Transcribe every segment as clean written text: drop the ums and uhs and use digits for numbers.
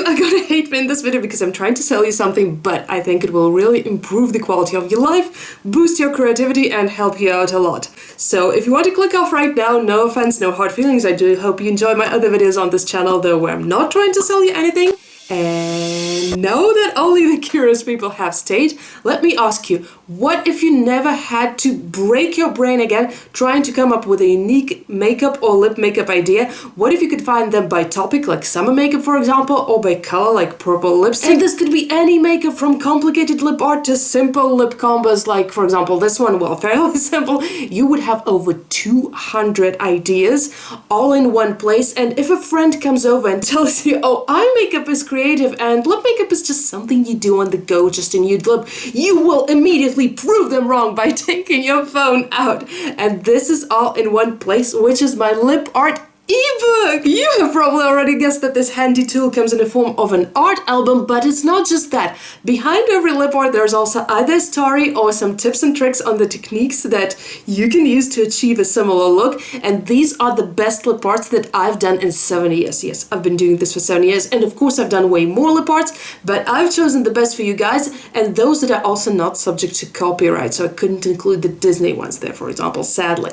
are gonna hate me in this video because I'm trying to sell you something, but I think it will really improve the quality of your life, boost your creativity, and help you out a lot. So if you want to click off right now, no offense, no hard feelings. I do hope you enjoy my other videos on this channel, though, where I'm not trying to sell you anything. And know that only the curious people have stayed. Let me ask you, what if you never had to break your brain again trying to come up with a unique makeup or lip makeup idea? What if you could find them by topic, like summer makeup for example, or by color, like purple lipstick? And this could be any makeup from complicated lip art to simple lip combos, like for example this one, well, fairly simple. You would have over 200 ideas all in one place, and if a friend comes over and tells you, oh, eye makeup is creative and lip makeup is just something you do on the go, just a nude lip, you will immediately prove them wrong by taking your phone out. And this is all in one place, which is my lip art ebook! You have probably already guessed that this handy tool comes in the form of an art album, but it's not just that. Behind every lip art there's also either a story or some tips and tricks on the techniques that you can use to achieve a similar look, and these are the best lip arts that I've done in 7 years. Yes, I've been doing this for 7 years, and of course I've done way more lip arts, but I've chosen the best for you guys, and those that are also not subject to copyright, so I couldn't include the Disney ones there, for example, sadly.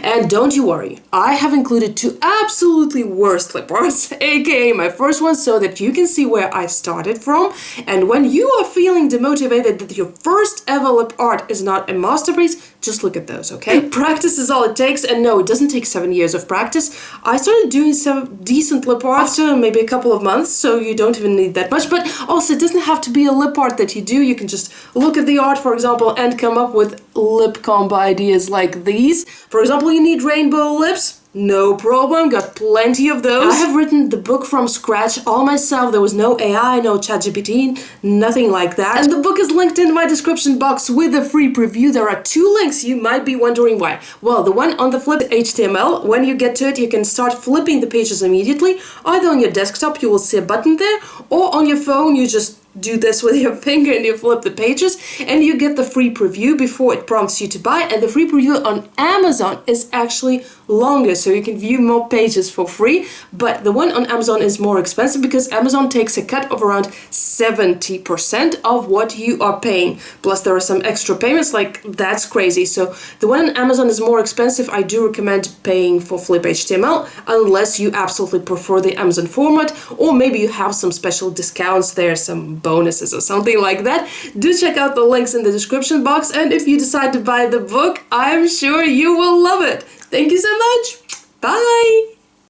And don't you worry, I have included two absolutely worst lip arts, aka my first one, so that you can see where I started from. And when you are feeling demotivated that your first ever lip art is not a masterpiece, just look at those, okay? Practice is all it takes, and no, it doesn't take 7 years of practice. I started doing some decent lip art after maybe a couple of months, so you don't even need that much, but also it doesn't have to be a lip art that you do. You can just look at the art, for example, and come up with lip combo ideas like these. For example, you need rainbow lips. No problem, got plenty of those. I have written the book from scratch all myself. There was no AI, no ChatGPT, nothing like that. And the book is linked in my description box with a free preview. There are 2 links, you might be wondering why. Well, the one on the flip HTML, when you get to it, you can start flipping the pages immediately. Either on your desktop, you will see a button there, or on your phone, you just do this with your finger and you flip the pages and you get the free preview before it prompts you to buy. And the free preview on Amazon is actually longer, so you can view more pages for free, but the one on Amazon is more expensive because Amazon takes a cut of around 70% of what you are paying, plus there are some extra payments, like that's crazy. So the one on Amazon is more expensive. I do recommend paying for Flip HTML unless you absolutely prefer the Amazon format, or maybe you have some special discounts there, some bonuses or something like that. Do check out the links in the description box, and if you decide to buy the book, I'm sure you will love it. Thank you so much. Bye.